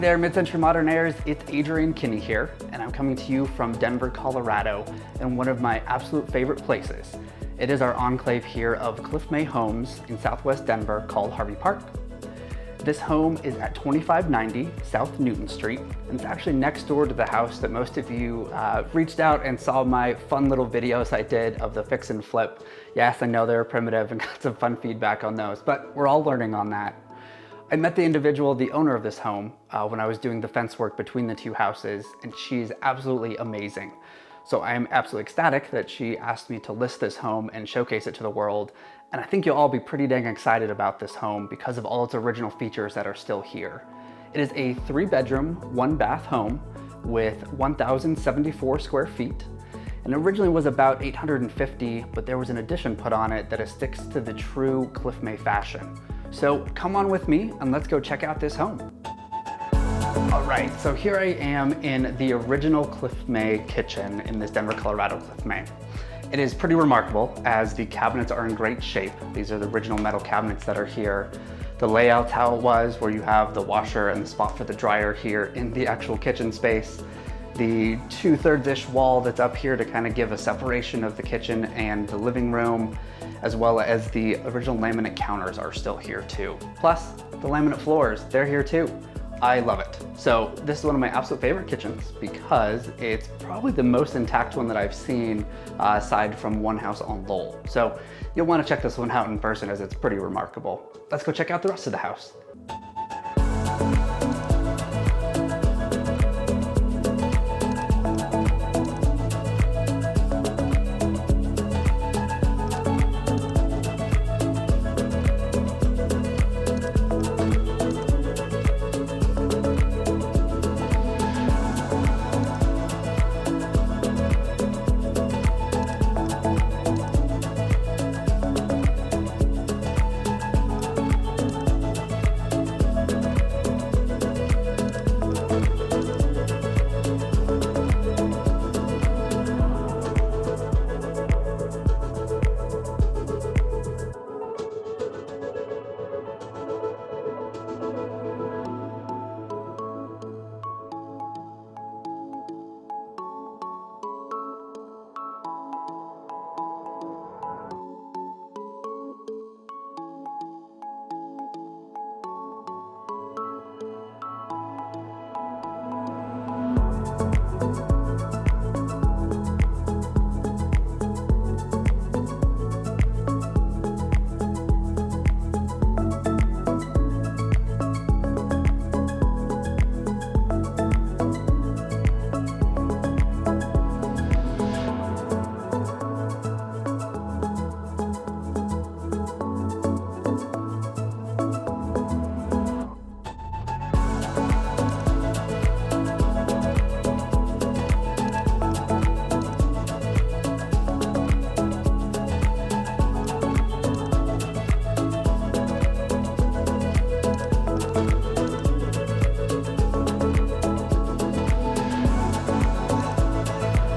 there, Mid-Century Modernaires, it's Adrian Kinney here, and I'm coming to you from Denver, Colorado, in one of my absolute favorite places. It is our enclave here of Cliff May Homes in Southwest Denver called Harvey Park. This home is at 2590 South Newton Street, and it's actually next door to the house that most of you reached out and saw my fun little videos I did of the fix and flip. Yes, I know they were primitive and got some fun feedback on those, but we're all learning on that. I met the individual, the owner of this home, when I was doing the fence work between the two houses, and she's absolutely amazing. So I am absolutely ecstatic that she asked me to list this home and showcase it to the world. And I think you'll all be pretty dang excited about this home because of all its original features that are still here. It is a 3-bedroom, 1-bath home with 1,074 square feet. And originally was about 850, but there was an addition put on it that sticks to the true Cliff May fashion. So come on with me and let's go check out this home. All right, so here I am in the original Cliff May kitchen in this Denver, Colorado Cliff May. It is pretty remarkable as the cabinets are in great shape. These are the original metal cabinets that are here. The layout how it was, where you have the washer and the spot for the dryer here in the actual kitchen space. The 2/3-ish wall that's up here to kind of give a separation of the kitchen and the living room, as well as the original laminate counters are still here too. Plus, the laminate floors, they're here too. I love it. So this is one of my absolute favorite kitchens because it's probably the most intact one that I've seen aside from one house on Lowell. So you'll want to check this one out in person as it's pretty remarkable. Let's go check out the rest of the house.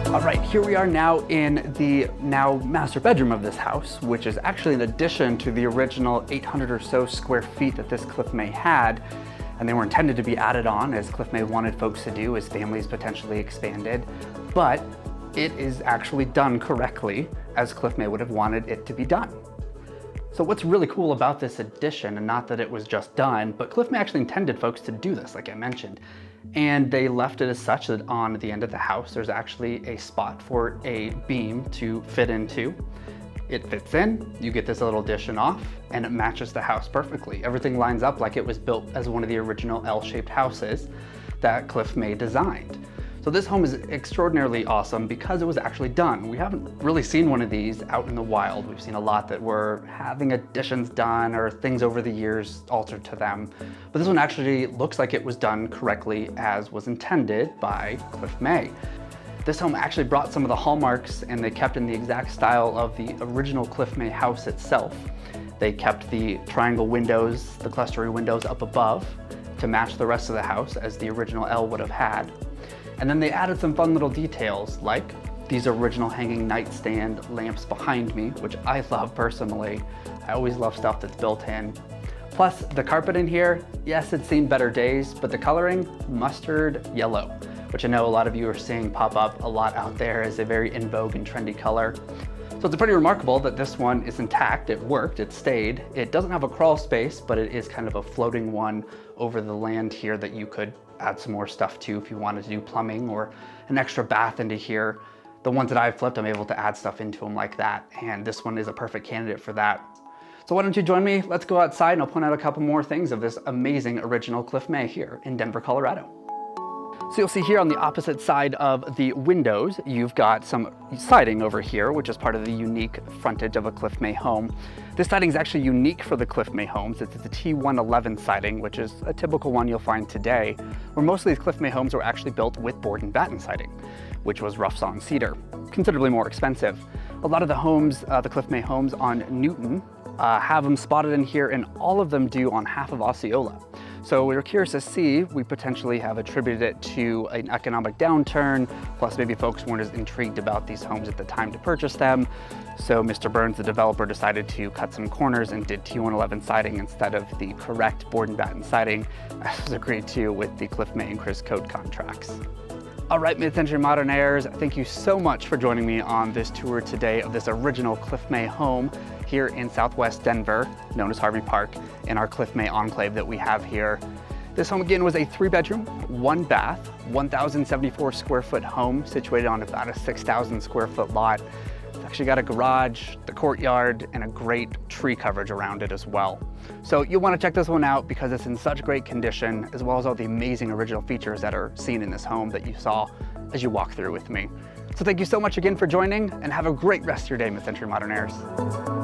All right, here we are now in the now master bedroom of this house, which is actually an addition to the original 800 or so square feet that this Cliff May had. And they were intended to be added on as Cliff May wanted folks to do as families potentially expanded. But it is actually done correctly as Cliff May would have wanted it to be done. So what's really cool about this addition, and not that it was just done, but Cliff May actually intended folks to do this, like I mentioned. And they left it as such that on the end of the house, there's actually a spot for a beam to fit into. It fits in, you get this little addition off, and it matches the house perfectly. Everything lines up like it was built as one of the original L-shaped houses that Cliff May designed. So this home is extraordinarily awesome because it was actually done. We haven't really seen one of these out in the wild. We've seen a lot that were having additions done or things over the years altered to them. But this one actually looks like it was done correctly as was intended by Cliff May. This home actually brought some of the hallmarks and they kept in the exact style of the original Cliff May house itself. They kept the triangle windows, the clustery windows up above to match the rest of the house as the original L would have had. And then they added some fun little details like these original hanging nightstand lamps behind me, which I love personally. I always love stuff that's built in. Plus the carpet in here, yes, it's seen better days, but the coloring, mustard yellow, which I know a lot of you are seeing pop up a lot out there as a very in vogue and trendy color. So it's pretty remarkable that this one is intact, it worked, it stayed. It doesn't have a crawl space, but it is kind of a floating one over the land here that you could add some more stuff to if you wanted to do plumbing or an extra bath into here. The ones that I've flipped, I'm able to add stuff into them like that, and this one is a perfect candidate for that. So why don't you join me? Let's go outside and I'll point out a couple more things of this amazing original Cliff May here in Denver, Colorado. So you'll see here on the opposite side of the windows, you've got some siding over here, which is part of the unique frontage of a Cliff May home. This siding is actually unique for the Cliff May homes. It's the T111 siding, which is a typical one you'll find today, where most of these Cliff May homes were actually built with board and batten siding, which was rough sawn cedar, considerably more expensive. A lot of the homes, the Cliff May homes on Newton, have them spotted in here, and all of them do on half of Osceola. So we were curious to see, we potentially have attributed it to an economic downturn, plus maybe folks weren't as intrigued about these homes at the time to purchase them. So Mr. Burns, the developer, decided to cut some corners and did T111 siding instead of the correct board and batten siding, as was agreed to with the Cliff May and Chris Cote contracts. All right, Mid-Century Modernaires, thank you so much for joining me on this tour today of this original Cliff May home here in Southwest Denver, known as Harvey Park, in our Cliff May enclave that we have here. This home again was a 3-bedroom, 1-bath, 1,074 square foot home situated on about a 6,000 square foot lot. It's actually got a garage, the courtyard, and a great tree coverage around it as well. So you'll want to check this one out because it's in such great condition, as well as all the amazing original features that are seen in this home that you saw as you walk through with me. So thank you so much again for joining, and have a great rest of your day, Mid-Century Modernaires.